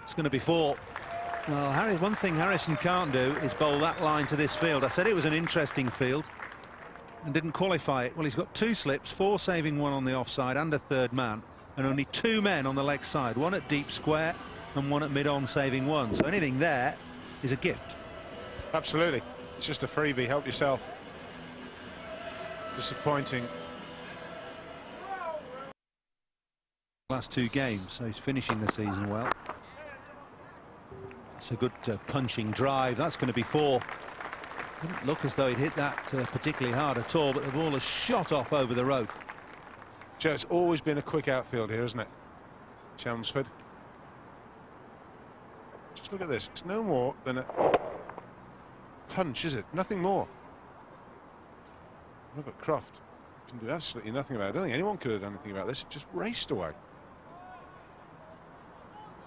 It's going to be 4. Well, Harry, one thing Harrison can't do is bowl that line to this field. I said it was an interesting field and didn't qualify it. Well, he's got 2 slips, 4 saving 1 on the offside and a third man, and only 2 men on the leg side, 1 at deep square and 1 at mid-on saving 1. So anything there is a gift. Absolutely. It's just a freebie. Help yourself. Disappointing. Last 2 games, so he's finishing the season well. It's a good punching drive. That's going to be 4. Didn't look as though he'd hit that particularly hard at all, but the ball has shot off over the rope. Joe, it's always been a quick outfield here, isn't it? Chelmsford. Just look at this. It's no more than a punch, is it? Nothing more. Robert Croft can do absolutely nothing about it. I don't think anyone could have done anything about this. It just raced away.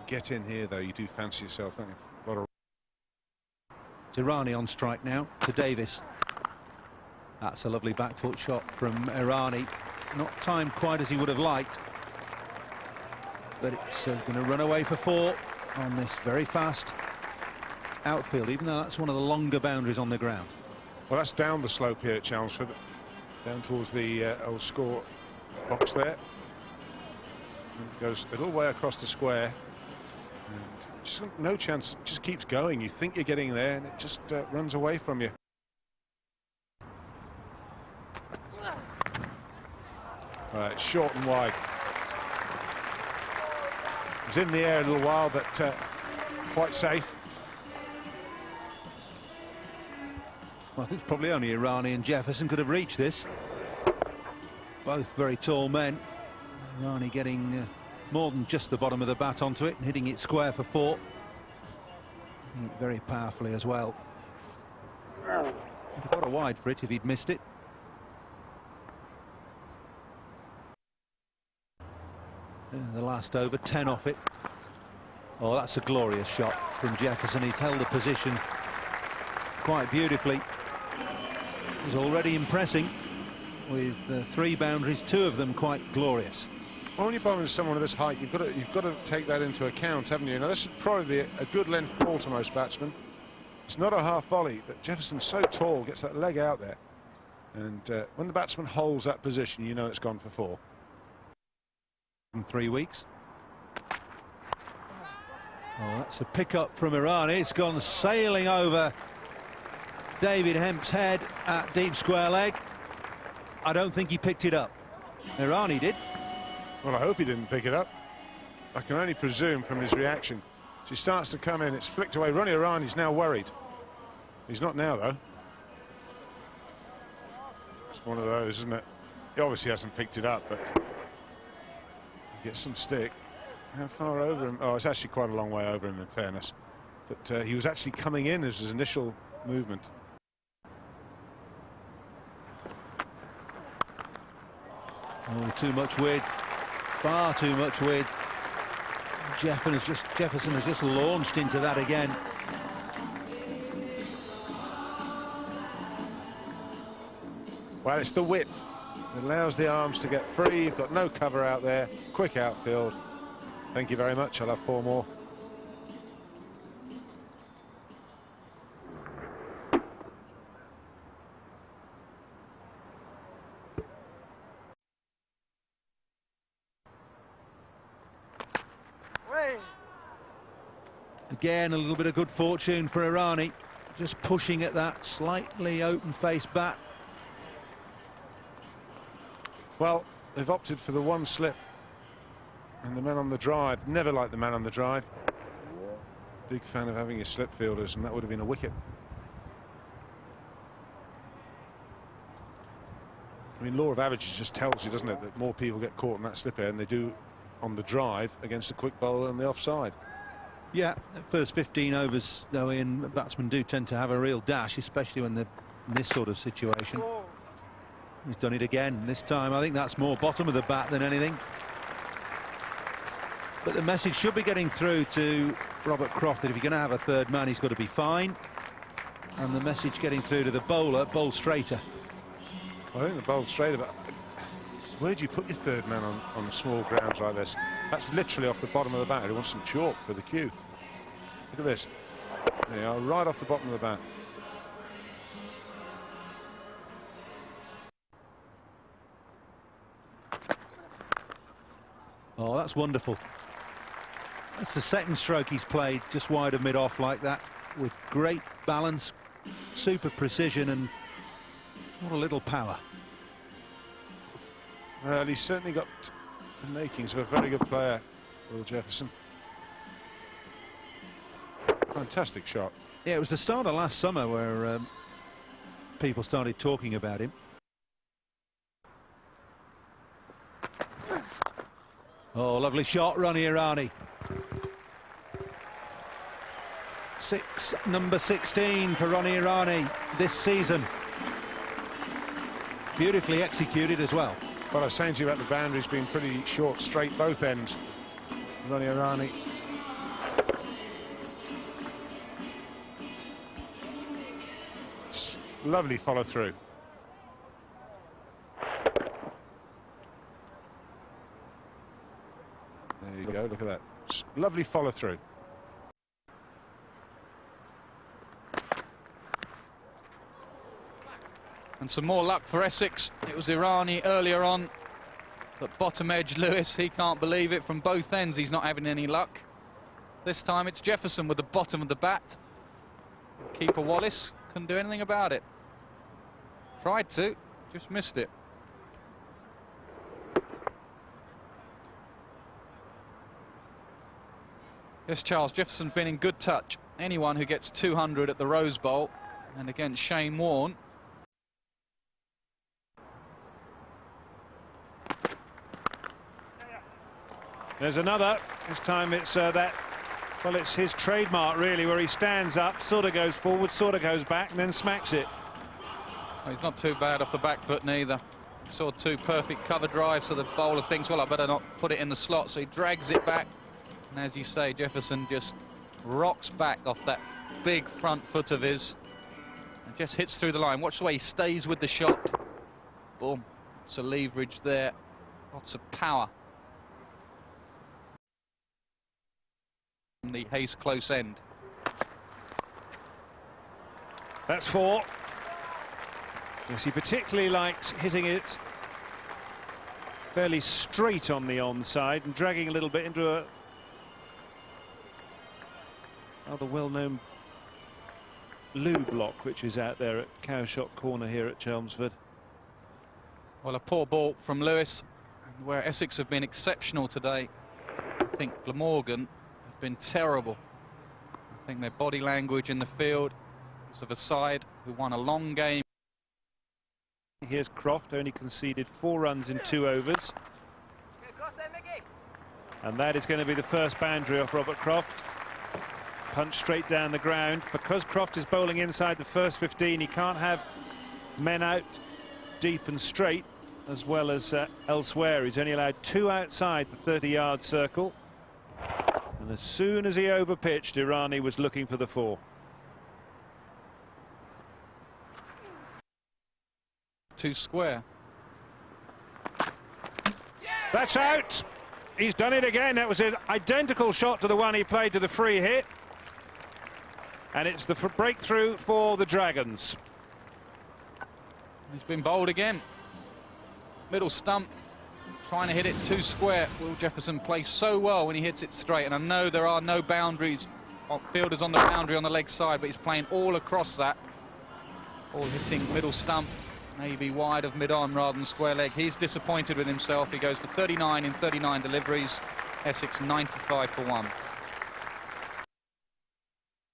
Get in here, though, you do fancy yourself, don't you? A lot of... Irani on strike now to Davis. That's a lovely back foot shot from Irani. Not timed quite as he would have liked, but it's going to run away for 4 on this very fast outfield, even though that's one of the longer boundaries on the ground. Well, that's down the slope here at Chelmsford, down towards the old score box there. And it goes a little way across the square. And just no chance, it just keeps going. You think you're getting there and it just runs away from you. Right, short and wide. It was in the air a little while, but quite safe. Well, I think it's probably only Irani and Jefferson could have reached this. Both very tall men. Irani getting more than just the bottom of the bat onto it and hitting it square for 4. Hitting it very powerfully as well. He'd have got a wide for it if he'd missed it. The last over, 10 off it. Oh, that's a glorious shot from Jefferson. He's held the position quite beautifully. He's already impressing with 3 boundaries, 2 of them quite glorious. Well, when you're bowling someone of this height, you've got to take that into account, haven't you? Now, this would probably be a good length ball to most batsmen. It's not a half volley, but Jefferson's so tall, gets that leg out there. And when the batsman holds that position, you know it's gone for 4. In 3 weeks. Oh, that's a pick-up from Irani. It's gone sailing over David Hemp's head at deep square leg. I don't think he picked it up. Irani did. Well, I hope he didn't pick it up. I can only presume from his reaction. As he starts to come in, it's flicked away. Ronnie Irani's now worried. He's not now, though. It's one of those, isn't it? He obviously hasn't picked it up, but he gets some stick. How far over him? Oh, it's actually quite a long way over him, in fairness. But he was actually coming in as his initial movement. Oh, too much width. Far too much width. Jefferson has just launched into that again. Well, it's the width. It allows the arms to get free. You've got no cover out there. Quick outfield. Thank you very much. I'll have 4 more. Again, a little bit of good fortune for Irani. Just pushing at that slightly open-faced bat. Well, they've opted for the 1 slip. And the man on the drive, never liked the man on the drive. Big fan of having his slip fielders, and that would have been a wicket. I mean, law of averages just tells you, doesn't it, that more people get caught in that slip air than they do on the drive against a quick bowler on the offside. Yeah, the first 15 overs, though, Ian, batsmen do tend to have a real dash, especially when they're in this sort of situation. He's done it again this time. I think that's more bottom of the bat than anything. But the message should be getting through to Robert Croft that if you're going to have a third man, he's got to be fine. And the message getting through to the bowler, bowl straighter. I think the bowl straighter, but where do you put your third man on small grounds like this? That's literally off the bottom of the bat. He wants some chalk for the cue. Look at this. They are right off the bottom of the bat. Oh, that's wonderful. That's the second stroke he's played just wide of mid-off like that, with great balance, super precision, and what a little power. Well, he's certainly got the makings of a very good player, Will Jefferson. Fantastic shot. Yeah, it was the start of last summer where people started talking about him. Oh, lovely shot, Ronnie Irani. Number 16 for Ronnie Irani this season. Beautifully executed as well. Well, I was saying to you about the boundaries being pretty short, straight both ends. Ronnie Irani. Lovely follow through. There you go, look at that. Lovely follow through. And some more luck for Essex. It was Irani earlier on, but bottom edge Lewis, he can't believe it. From both ends he's not having any luck. This time it's Jefferson with the bottom of the bat. Keeper Wallace couldn't do anything about it. Tried to, just missed it. Yes, Charles, Jefferson's been in good touch. Anyone who gets 200 at the Rose Bowl, and against Shane Warne. There's another. This time it's well, it's his trademark really, where he stands up, sort of goes forward, sort of goes back, and then smacks it. Well, he's not too bad off the back foot neither. Saw two perfect cover drives, so the bowler thinks, well, I better not put it in the slot, so he drags it back. And as you say, Jefferson just rocks back off that big front foot of his and just hits through the line. Watch the way he stays with the shot. Boom. Lots of leverage there. Lots of power. The Hayes close end. That's 4. Yes, he particularly likes hitting it fairly straight on the onside and dragging a little bit into a rather well-known loo block which is out there at Cowshot Corner here at Chelmsford. Well, a poor ball from Lewis, where Essex have been exceptional today. I think Glamorgan have been terrible. I think their body language in the field is of a side who won a long game. Here's Croft, only conceded 4 runs in 2 overs. And that is going to be the first boundary off Robert Croft. Punch straight down the ground. Because Croft is bowling inside the first 15, he can't have men out deep and straight as well as elsewhere. He's only allowed 2 outside the 30-yard circle. And as soon as he overpitched, Irani was looking for the 4. Too square. That's out. He's done it again. That was an identical shot to the one he played to the free hit. And it's the breakthrough for the Dragons. He's been bowled again. Middle stump, trying to hit it too square. Will Jefferson plays so well when he hits it straight, and I know there are no boundaries, fielders on the boundary on the leg side, but he's playing all across that. All hitting middle stump, maybe wide of mid-on rather than square leg. He's disappointed with himself. He goes for 39 in 39 deliveries. Essex 95 for 1.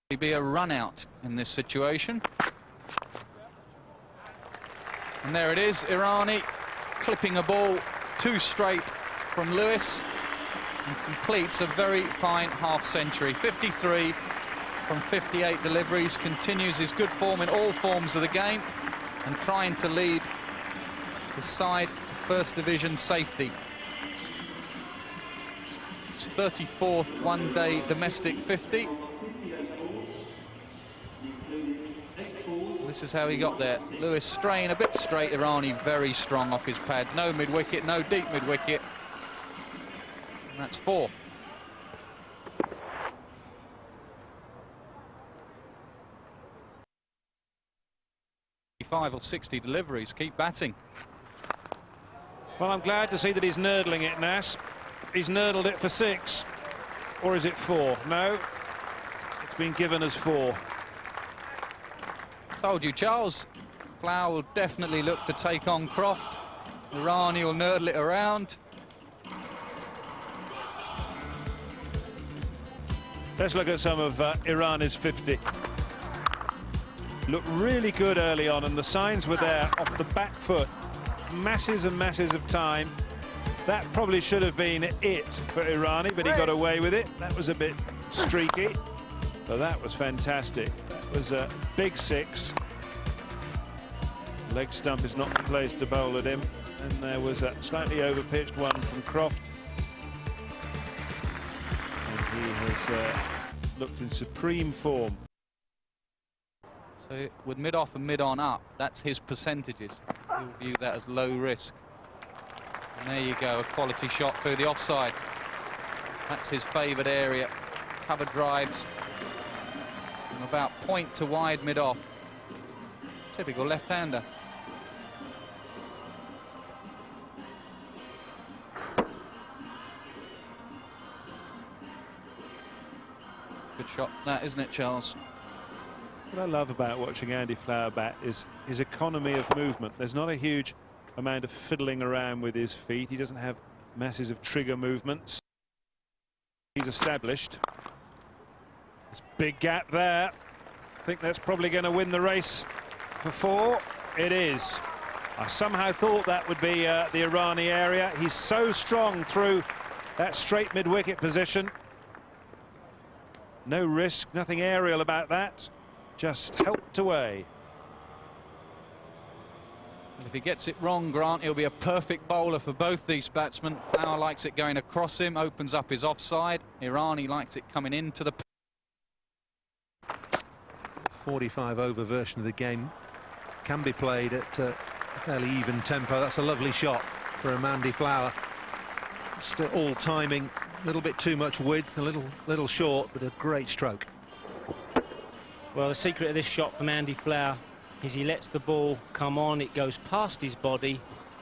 He'd be a run out in this situation. And there it is, Irani clipping a ball too straight from Lewis and completes a very fine half-century. 53 from 58 deliveries, continues his good form in all forms of the game and trying to lead the side to First Division safety. It's 34th one-day domestic 50. This is how he got there. Lewis straying a bit straight, Irani very strong off his pads. No mid-wicket, no deep mid-wicket. And that's 4. 55 or 60 deliveries. Keep batting. Well, I'm glad to see that he's nurdling it, Nas. He's nurdled it for 6. Or is it 4? No, it's been given as 4. Told you, Charles. Flower will definitely look to take on Croft. Irani will nurdle it around. Let's look at some of Irani's 50. Looked really good early on, and the signs were there off the back foot. Masses and masses of time. That probably should have been it for Irani, but he got away with it. That was a bit streaky, but that was fantastic. That was a big 6. Leg stump is not the place to bowl at him, and there was a slightly over-pitched one from Croft. And he has looked in supreme form. So with mid-off and mid-on up, that's his percentages. He'll view that as low risk. And there you go, a quality shot through the offside. That's his favoured area. Cover drives from about point to wide mid-off. Typical left-hander. Good shot that, isn't it, Charles? What I love about watching Andy Flower bat is his economy of movement. There's not a huge amount of fiddling around with his feet. He doesn't have masses of trigger movements. He's established. There's a big gap there. I think that's probably going to win the race for 4. It is. I somehow thought that would be the Irani area. He's so strong through that straight mid-wicket position. No risk, nothing aerial about that. Just helped away. If he gets it wrong, Grant, he'll be a perfect bowler for both these batsmen. Flower likes it going across him, opens up his offside. Irani likes it coming into the... 45 over version of the game can be played at a fairly even tempo. That's a lovely shot for Andy Flower. Still all timing, a little bit too much width, a little short, but a great stroke. Well, the secret of this shot from Andy Flower is he lets the ball come on, it goes past his body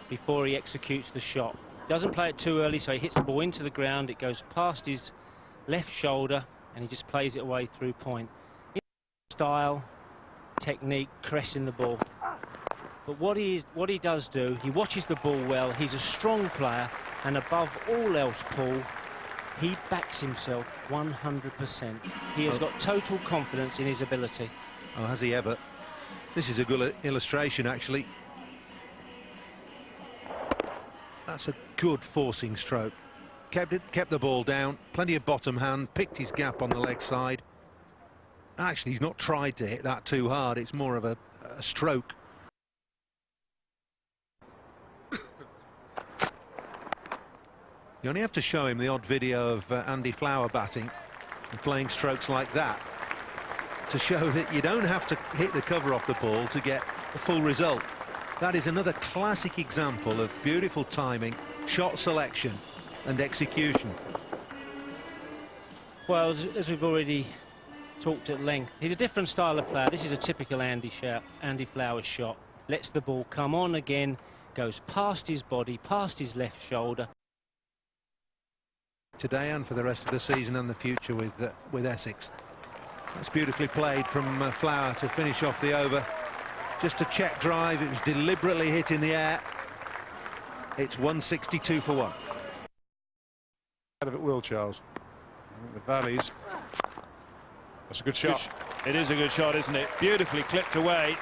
before he executes the shot. Doesn't play it too early, so he hits the ball into the ground, it goes past his left shoulder, and he just plays it away through point. Style, technique, caressing the ball. But what he does do, he watches the ball well, he's a strong player, and above all else, Paul, he backs himself 100%. He has got total confidence in his ability. Oh, has he ever? This is a good illustration, actually. That's a good forcing stroke. Kept the ball down, plenty of bottom hand, picked his gap on the leg side. Actually, he's not tried to hit that too hard. It's more of a stroke. You only have to show him the odd video of Andy Flower batting and playing strokes like that to show that you don't have to hit the cover off the ball to get a full result. That is another classic example of beautiful timing, shot selection and execution. Well, as we've already talked at length, he's a different style of player. This is a typical Andy Flower shot. Lets the ball come on again, goes past his body, past his left shoulder. Today and for the rest of the season and the future with Essex. That's beautifully played from Flower to finish off the over. Just a check drive, it was deliberately hit in the air. It's 162 for 1. Out of it will, Charles. I think the valleys. That's a good shot. It is a good shot, isn't it? Beautifully clipped away.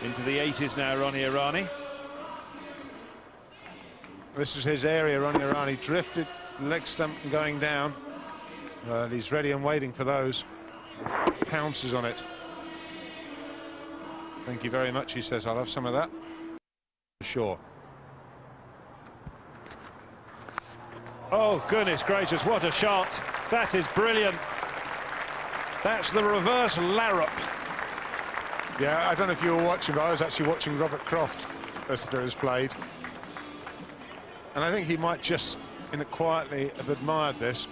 Into the 80s now, Ronnie Irani. This is his area, Ronnie Irani. Drifted, leg stump going down. He's ready and waiting for those. Pounces on it. Thank you very much, he says. I'll have some of that. Sure. Oh, goodness gracious, what a shot. That is brilliant. That's the reverse Larrup. Yeah, I don't know if you were watching, but I was actually watching Robert Croft as it was played. And I think he might just, quietly, have admired this.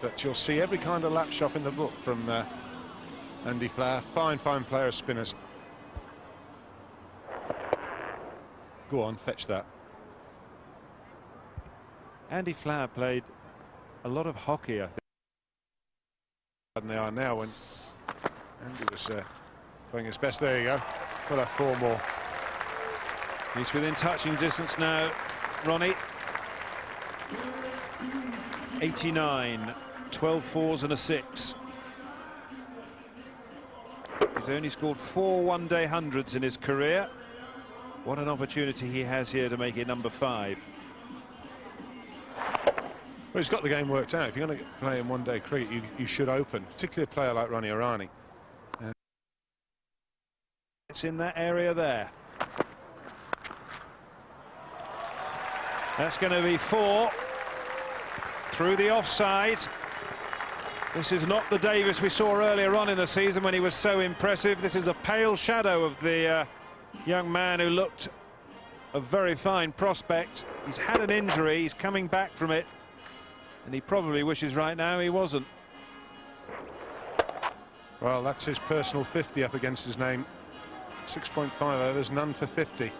but you'll see every kind of lap shot in the book from Andy Flower. Fine player of spinners. Go on, fetch that. Andy Flower played a lot of hockey, I think. And they are now when Andy was doing his best. There you go. We'll have 4 more. He's within touching distance now, Ronnie. 89, 12 fours and a 6. He's only scored 4 one-day hundreds in his career. What an opportunity he has here to make it number 5. Well, he's got the game worked out. If you're going to play in one-day cricket, you should open, particularly a player like Ronnie Irani. It's in that area there. That's going to be 4 through the offside. This is not the Davis we saw earlier on in the season when he was so impressive. This is a pale shadow of the young man who looked a very fine prospect. He's had an injury, he's coming back from it, and he probably wishes right now he wasn't. Well, that's his personal 50 up against his name. 6.5 overs, none for 50.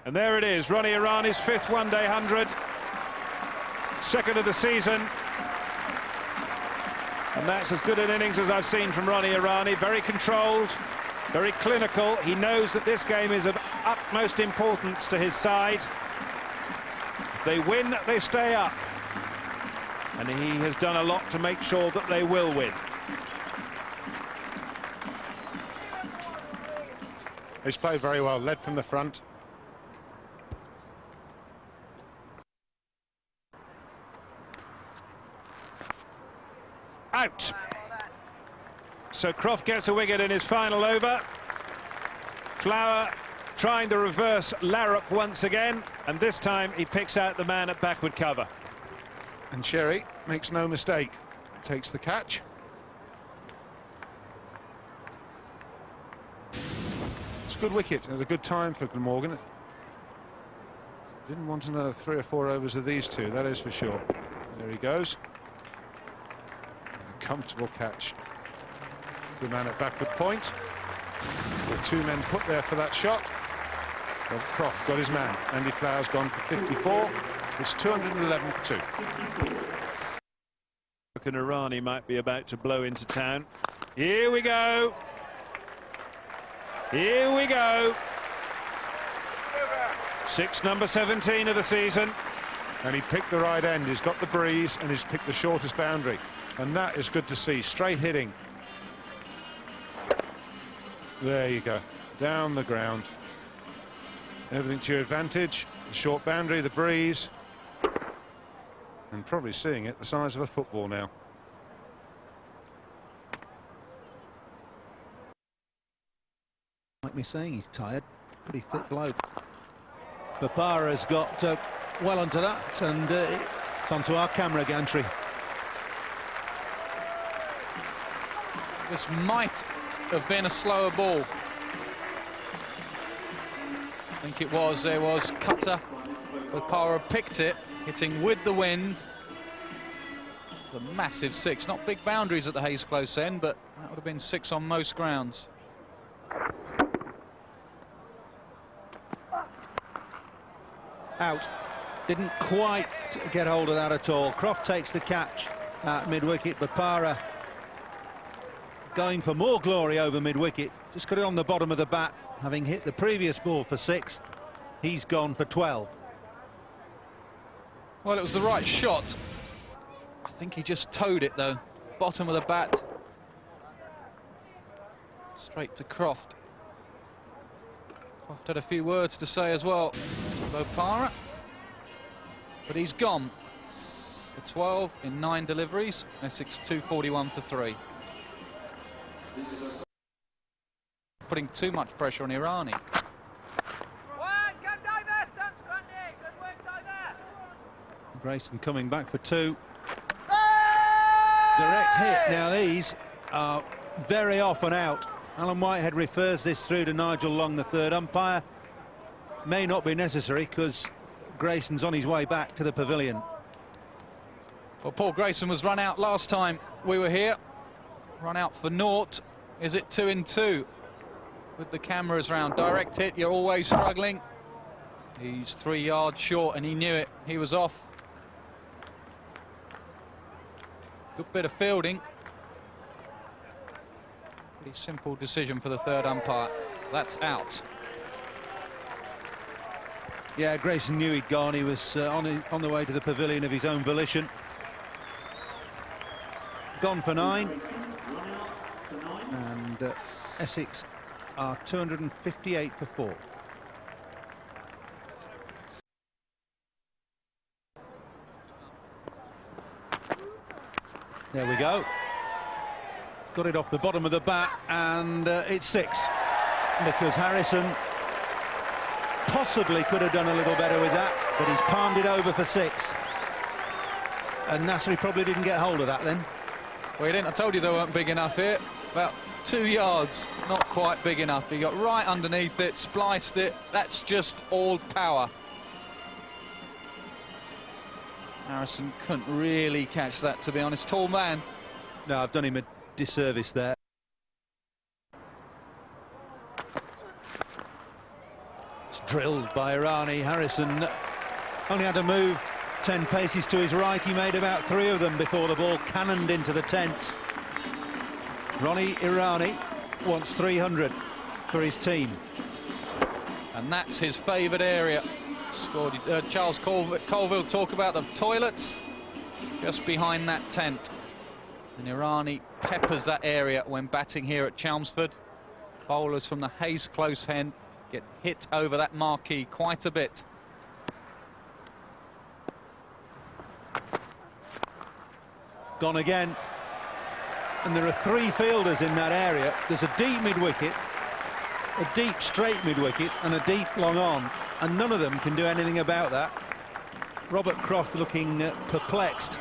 And there it is, Ronnie Irani's 5th one-day 100, 2nd of the season. And that's as good an innings as I've seen from Ronnie Irani. Very controlled, very clinical. He knows that this game is of utmost importance to his side. If they win, they stay up. And he has done a lot to make sure that they will win. He's played very well, led from the front. Out. So Croft gets a wicket in his final over. Flower trying the reverse larrup once again, and this time he picks out the man at backward cover. And Sherry makes no mistake, takes the catch. It's a good wicket at a good time for Glamorgan. Didn't want another 3 or 4 overs of these two, that is for sure. There he goes. A comfortable catch. The man at backward point. The 2 men put there for that shot. Well, Croft got his man. Andy Flower's gone for 54. It's 211 for 2. And Irani might be about to blow into town. Here we go. Here we go. 6, number 17 of the season. And he picked the right end. He's got the breeze and he's picked the shortest boundary. And that is good to see. Straight hitting. There you go. Down the ground. Everything to your advantage. The short boundary, the breeze. And probably seeing it the size of a football now. Like me saying, he's tired. Pretty fit bloke. Bopara's got well onto that, and it's onto our camera gantry. This might have been a slower ball. I think it was. There was cutter. Bopara picked it, hitting with the wind. It's a massive 6. Not big boundaries at the Hayes Close end, but that would have been 6 on most grounds. Out. Didn't quite get hold of that at all. Croft takes the catch at mid-wicket. Bopara going for more glory over mid-wicket. Just got it on the bottom of the bat, having hit the previous ball for 6. He's gone for 12. Well, it was the right shot. I think he just towed it, though. Bottom of the bat. Straight to Croft. Croft had a few words to say as well. Bopara. But he's gone for 12 in 9 deliveries. Essex 241 for 3. Putting too much pressure on Irani. Grayson coming back for 2. Direct hit. Now these are very often out. Alan Whitehead refers this through to Nigel Long, the third umpire. May not be necessary because Grayson's on his way back to the pavilion. Well, Paul Grayson was run out last time we were here. Run out for naught. Is it 2-2? With the cameras round. Direct hit, you're always struggling. He's 3 yards short and he knew it. He was off. Good bit of fielding. Pretty simple decision for the third umpire. That's out. Yeah, Grayson knew he'd gone. He was on the way to the pavilion of his own volition. Gone for 9. And Essex are 258 for 4. There we go. Got it off the bottom of the bat, and it's 6. Because Harrison possibly could have done a little better with that, but he's palmed it over for 6. And Nasri probably didn't get hold of that then. Well, he didn't. I told you they weren't big enough here. About 2 yards, not quite big enough. He got right underneath it, spliced it. That's just all power. Harrison couldn't really catch that, to be honest. Tall man. No, I've done him a disservice there. It's drilled by Irani. Harrison only had to move 10 paces to his right. He made about 3 of them before the ball cannoned into the tents. Ronnie Irani wants 300 for his team. And that's his favoured area. Scored. Charles Colville talk about the toilets just behind that tent. And Irani peppers that area when batting here at Chelmsford. Bowlers from the Hayes Close Hen get hit over that marquee quite a bit. Gone again. And there are 3 fielders in that area. There's a deep mid-wicket, a deep straight mid-wicket, and a deep long on, and none of them can do anything about that. Robert Croft looking perplexed.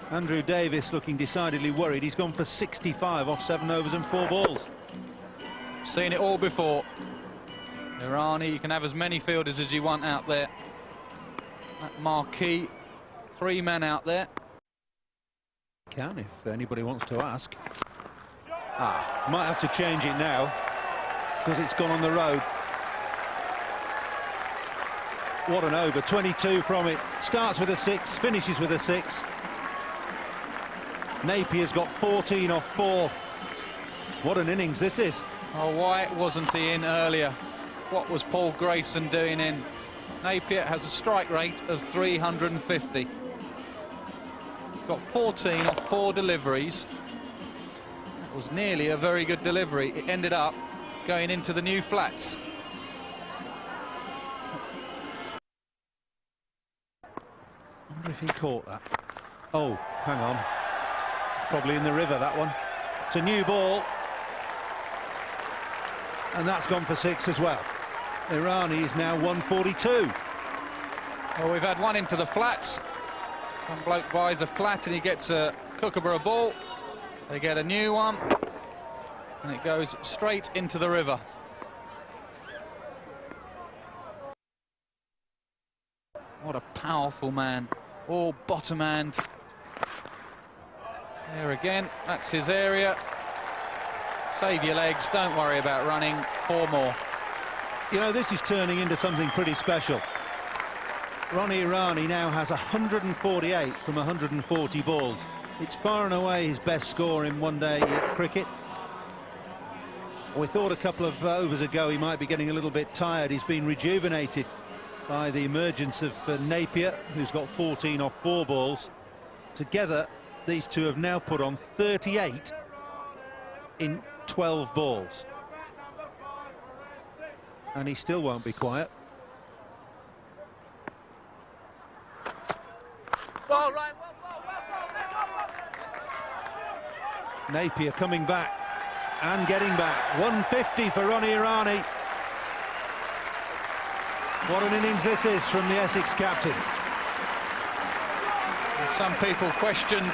Andrew Davis looking decidedly worried. He's gone for 65 off 7 overs and 4 balls. Seen it all before. Irani, you can have as many fielders as you want out there. That marquee, 3 men out there. Can, if anybody wants to ask. Might have to change it now because it's gone on the road. What an over, 22 from it. Starts with a 6, finishes with a 6. Napier's got 14 off 4. What an innings this is. Oh, why wasn't he in earlier? What was Paul Grayson doing in? Napier has a strike rate of 350. He's got 14 off 4 deliveries. That was nearly a very good delivery. It ended up going into the new flats. I wonder if he caught that. Oh, hang on. It's probably in the river, that one. It's a new ball. And that's gone for 6 as well. Irani is now 142. Well, we've had one into the flats. Some bloke buys a flat and he gets a Kookaburra ball. They get a new one. And it goes straight into the river. What a powerful man. All bottom hand. There again, that's his area. Save your legs, don't worry about running. 4 more. You know, this is turning into something pretty special. Ronnie Irani now has 148 from 140 balls. It's far and away his best score in one-day cricket. We thought a couple of overs ago he might be getting a little bit tired. He's been rejuvenated by the emergence of Napier, who's got 14 off 4 balls. Together, these two have now put on 38 in 12 balls. And he still won't be quiet. Napier coming back and getting back. 150 for Ronnie Irani. What an innings this is from the Essex captain. Some people questioned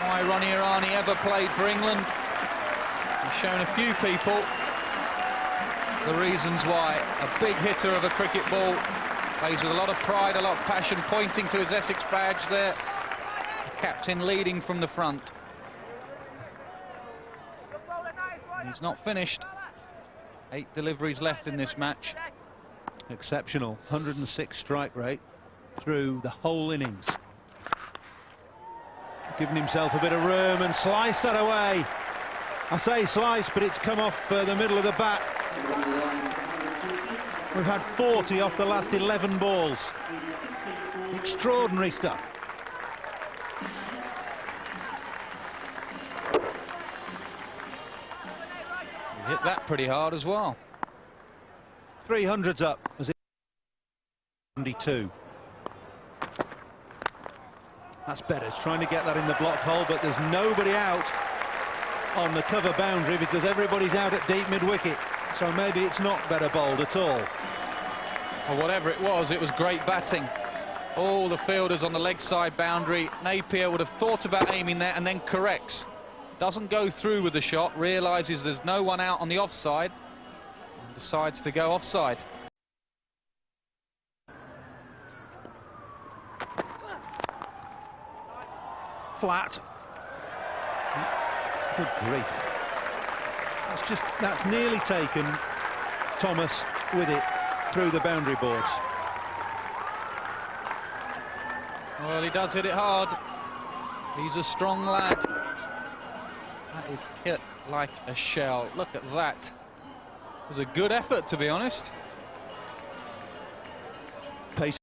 why Ronnie Irani ever played for England. He's shown a few people the reasons why. A big hitter of a cricket ball, Plays with a lot of pride, a lot of passion, pointing to his Essex badge there. The captain leading from the front. He's not finished. 8 deliveries left in this match. Exceptional, 106 strike rate through the whole innings. Giving himself a bit of room and slice that away. I say slice, but it's come off the middle of the bat. We've had 40 off the last 11 balls. Extraordinary stuff. He hit that pretty hard as well. 300's up as it 72. That's better. It's trying to get that in the block hole, but there's nobody out on the cover boundary because everybody's out at deep mid-wicket. So maybe it's not better bowled at all. Or whatever it was great batting. All the fielders on the leg side boundary. Napier would have thought about aiming there and then corrects. Doesn't go through with the shot, realises there's no one out on the offside and decides to go offside. Flat. Good grief. That's nearly taken Thomas with it through the boundary boards. Well, he does hit it hard. He's a strong lad. That is hit like a shell. Look at that. It was a good effort, to be honest. Pace.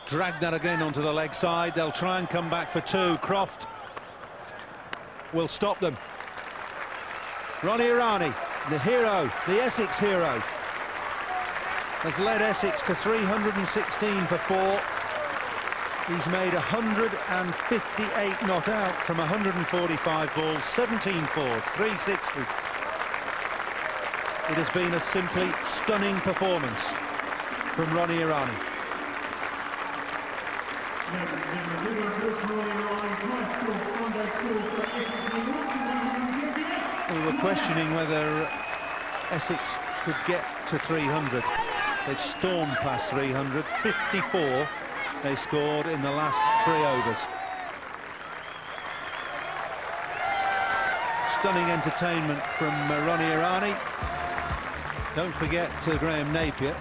Drag that again onto the leg side. They'll try and come back for 2. Croft will stop them. Ronnie Irani, the hero, the Essex hero, has led Essex to 316 for 4. He's made 158 not out from 145 balls, 17 fours, 360. It has been a simply stunning performance from Ronnie Irani. We were questioning whether Essex could get to 300. They've stormed past 300. 54 they scored in the last 3 overs. Stunning entertainment from Ronnie Irani. Don't forget Graham Napier.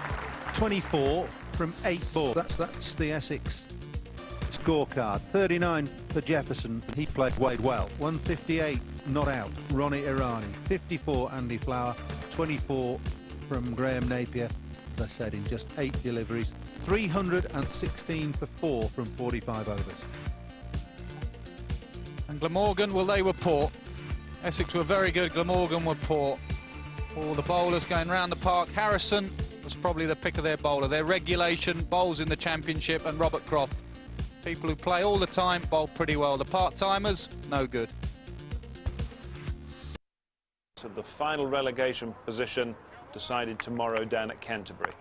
24 from 8 balls. That's the Essex scorecard. 39 for Jefferson. He played well. 158 not out. Ronnie Irani. 54 Andy Flower. 24 from Graham Napier. As I said, in just 8 deliveries. 316 for 4 from 45 overs. And Glamorgan, well, they were poor. Essex were very good, Glamorgan were poor. All the bowlers going round the park. Harrison was probably the pick of their bowler. Their regulation bowls in the Championship, and Robert Croft. People who play all the time bowl pretty well. The part-timers, no good. So the final relegation position decided tomorrow down at Canterbury.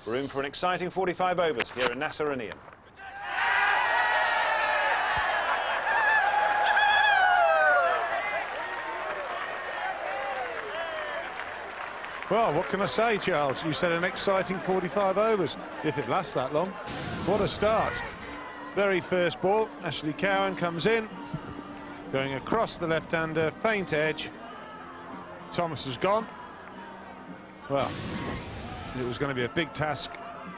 We're in for an exciting 45 overs here in Nasser and Ian. Well, what can I say, Charles? You said an exciting 45 overs, if it lasts that long. What a start. Very first ball, Ashley Cowan comes in, going across the left-hander, faint edge. Thomas has gone. Well, it was going to be a big task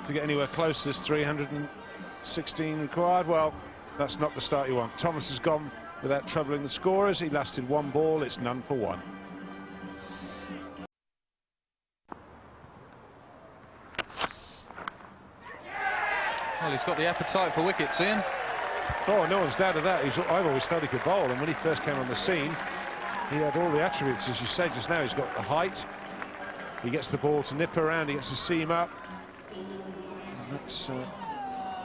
to get anywhere close to this 316 required. Well, that's not the start you want. Thomas has gone without troubling the scorers. He lasted 1 ball. It's none for 1. Well, he's got the appetite for wickets, Ian. Oh, no one's doubted that. I've always felt he could bowl, and when he first came on the scene, he had all the attributes, as you said just now. He's got the height. He gets the ball to nip around. He gets the seam up. And that's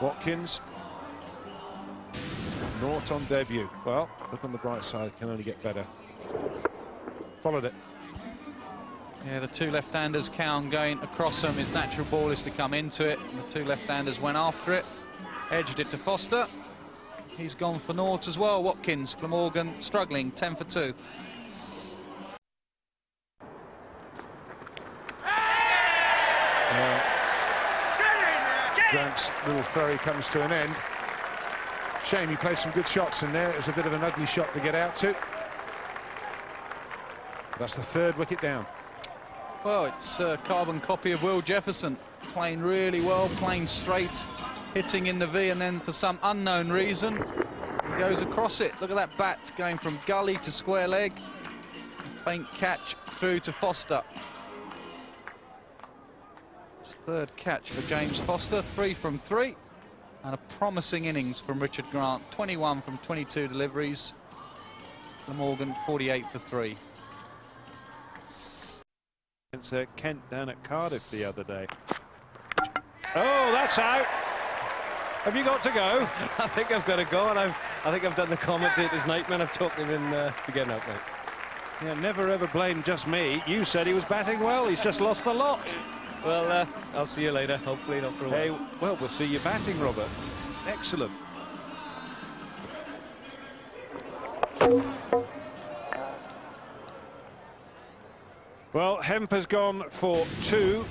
Watkins. Naught on debut. Well, look on the bright side. It can only get better. Followed it. Yeah, the 2 left-handers, Cowan going across them. His natural ball is to come into it. And the 2 left-handers went after it. Edged it to Foster. He's gone for naught as well. Watkins, Glamorgan struggling, 10 for 2. Grant's little flurry comes to an end. Shame he played some good shots in there. It was a bit of an ugly shot to get out to. That's the third wicket down. Well, it's a carbon copy of Will Jefferson, playing really well, playing straight, hitting in the V, and then for some unknown reason, he goes across it. Look at that bat going from gully to square leg. Faint catch through to Foster. Third catch for James Foster, 3 from 3, and a promising innings from Richard Grant, 21 from 22 deliveries. Glamorgan 48 for 3. It's Kent down at Cardiff the other day. Oh, that's out. Have you got to go? I think I've got to go, and I think I've done the commentator's nightmare. I've talked him in to getting out, mate. Yeah, never ever blame just me. You said he was batting well. He's just lost the lot. Well, I'll see you later. Hopefully not for a while. Hey, well, we'll see you batting, Robert. Excellent. Well, Hemp has gone for 2.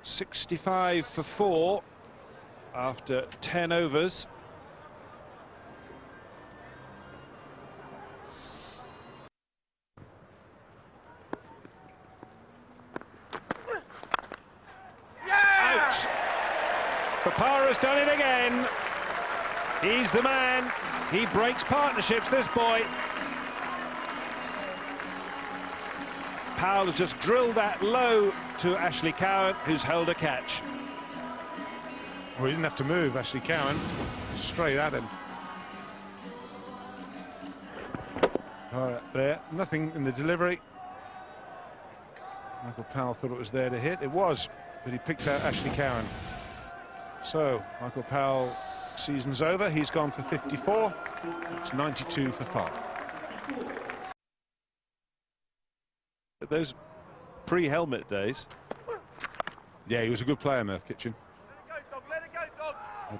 65 for 4 after 10 overs. Papara's done it again. He's the man. He breaks partnerships, this boy. Powell has just drilled that low to Ashley Cowan, who's held a catch. Well, he didn't have to move, Ashley Cowan. Straight at him. All right, there. Nothing in the delivery. Michael Powell thought it was there to hit. It was, but he picked out Ashley Cowan. So, Michael Powell, season's over. He's gone for 54. It's 92 for 5. Those pre-helmet days. Yeah, he was a good player, Murph Kitchen.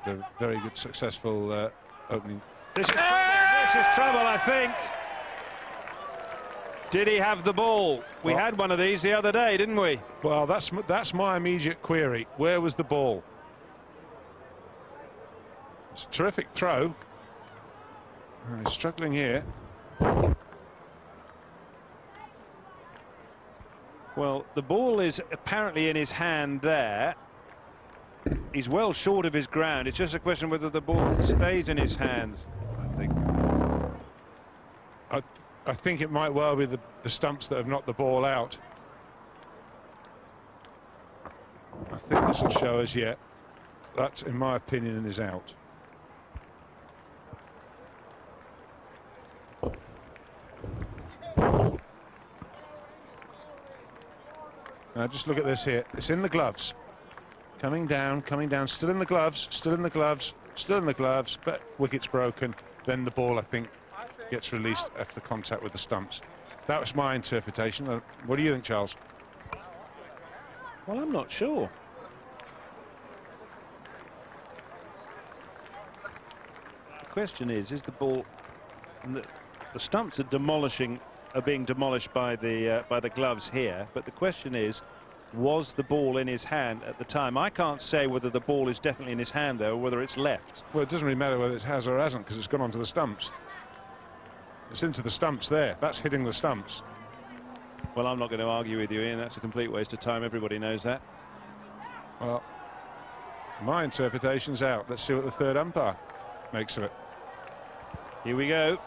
Had a very good, successful opening. This is trouble, I think. Did he have the ball? We had one of these the other day, didn't we? Well, that's my immediate query. Where was the ball? It's a terrific throw. He's struggling here. Well, the ball is apparently in his hand there. He's well short of his ground. It's just a question whether the ball stays in his hands, I think. I think it might well be the stumps that have knocked the ball out. I think this will show us yet. That, in my opinion, is out. Now just look at this here. It's in the gloves. Coming down, still in the gloves, still in the gloves, still in the gloves, but wicket's broken. Then the ball, I think, gets released after contact with the stumps. That was my interpretation. What do you think, Charles? Well, I'm not sure. The question is the ball... The stumps are being demolished by the gloves here, but the question is, was the ball in his hand at the time? I can't say whether the ball is definitely in his hand though, or whether it's left. Well, it doesn't really matter whether it has or hasn't, because it's gone onto the stumps. It's into the stumps there. That's hitting the stumps. Well, I'm not going to argue with you, Ian. That's a complete waste of time. Everybody knows that. Well, my interpretation's out. Let's see what the third umpire makes of it. Here we go.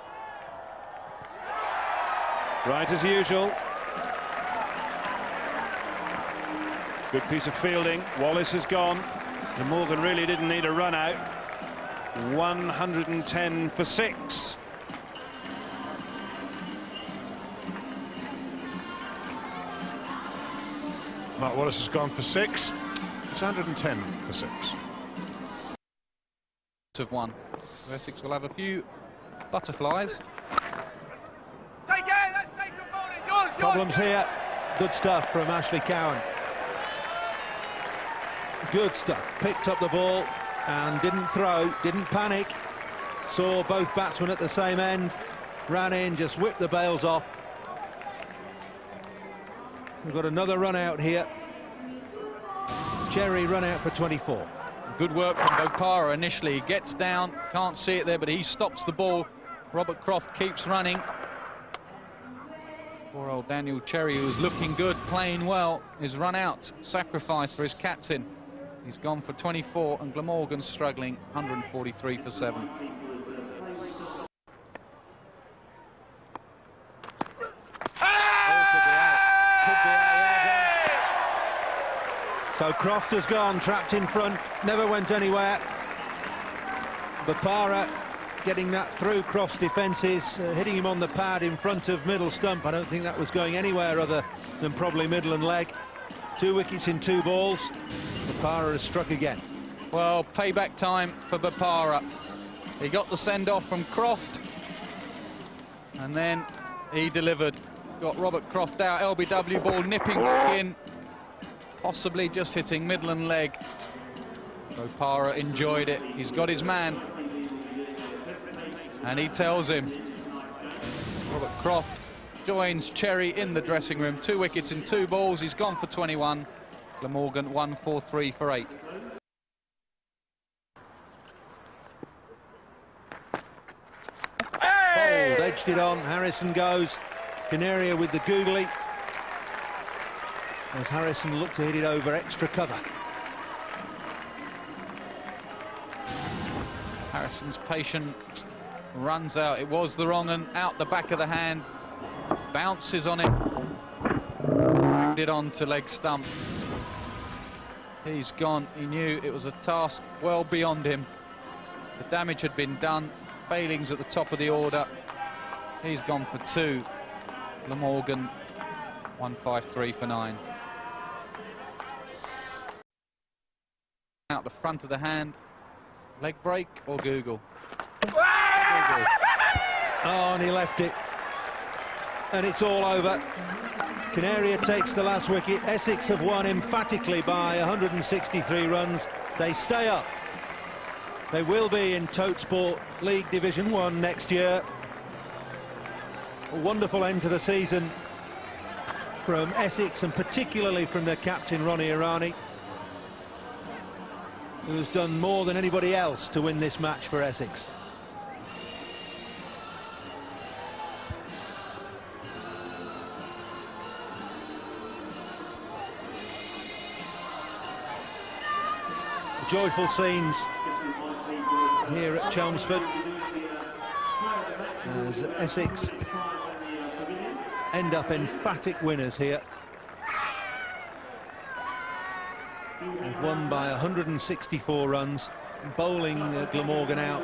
Right as usual. Good piece of fielding. Wallace has gone. And Morgan really didn't need a run out. 110 for 6. Mark Wallace has gone for 6. It's 110 for 6. Of one. Essex will have a few butterflies. Problems here. Good stuff from Ashley Cowan. Good stuff. Picked up the ball and didn't throw, didn't panic. Saw both batsmen at the same end. Ran in, just whipped the bails off. We've got another run out here. Cherry run out for 24. Good work from Bopara initially. He gets down, can't see it there, but he stops the ball. Robert Croft keeps running. Poor old Daniel Cherry, who was looking good, playing well, is run out. Sacrifice for his captain. He's gone for 24, and Glamorgan's struggling, 143 for 7. So Croft has gone, trapped in front, never went anywhere. Bopara getting that through Croft's defences, hitting him on the pad in front of middle stump. I don't think that was going anywhere other than probably middle and leg. 2 wickets in 2 balls. Bopara has struck again. Well, payback time for Bopara. He got the send-off from Croft, and then he delivered. Got Robert Croft out, LBW ball nipping back in, possibly just hitting middle and leg. Bopara enjoyed it. He's got his man, and he tells him. Robert Croft joins Cherry in the dressing room. 2 wickets in 2 balls. He's gone for 21. Glamorgan 143 for 8. Bold, edged it on. Harrison goes. Canaria with the googly, as Harrison looked to hit it over extra cover. Harrison's patient, runs out. It was the wrong one, out the back of the hand, bounces on it, dragged it on to leg stump. He's gone. He knew it was a task well beyond him. The damage had been done, failings at the top of the order. He's gone for 2. Glamorgan 153 for 9. Out the front of the hand, leg break or Google? Google. Oh, and he left it, and it's all over. Canaria takes the last wicket. Essex have won emphatically by 163 runs. They stay up. They will be in Totesport League Division 1 next year. A wonderful end to the season from Essex, and particularly from their captain Ronnie Irani, who has done more than anybody else to win this match for Essex. Joyful scenes here at Chelmsford as Essex end up emphatic winners here. They've won by 164 runs, bowling Glamorgan out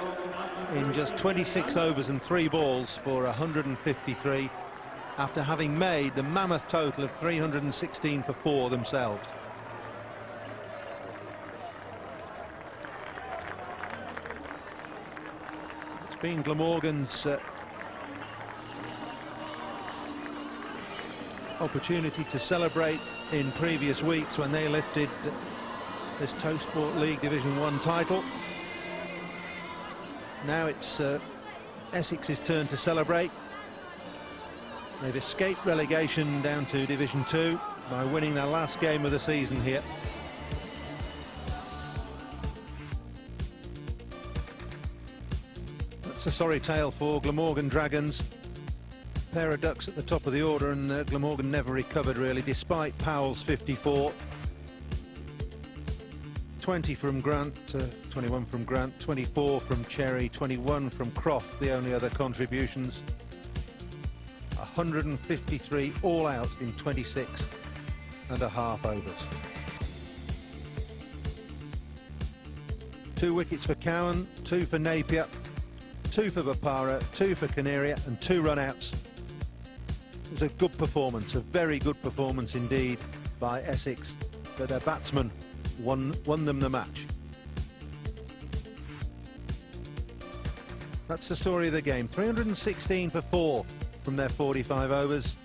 in just 26 overs and 3 balls for 153, after having made the mammoth total of 316 for 4 themselves. It's been Glamorgan's opportunity to celebrate in previous weeks when they lifted this Totesport League Division 1 title. Now it's Essex's turn to celebrate. They've escaped relegation down to Division 2 by winning their last game of the season here. That's a sorry tale for Glamorgan Dragons. Pair of ducks at the top of the order, and Glamorgan never recovered really, despite Powell's 54. 20 from Grant, 21 from Grant, 24 from Cherry, 21 from Croft, the only other contributions. 153 all out in 26 and a half overs. 2 wickets for Cowan, 2 for Napier, 2 for Bopara, 2 for Canaria, and 2 run-outs. It was a good performance, a very good performance indeed by Essex, but their batsmen won them the match. That's the story of the game. 316 for 4 from their 45 overs.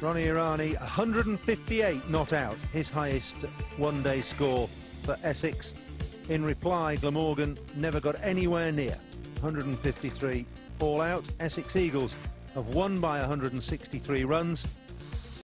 Ronnie Irani 158 not out, his highest one-day score for Essex. In reply, Glamorgan never got anywhere near 153 all out. Essex Eagles have won by 163 runs.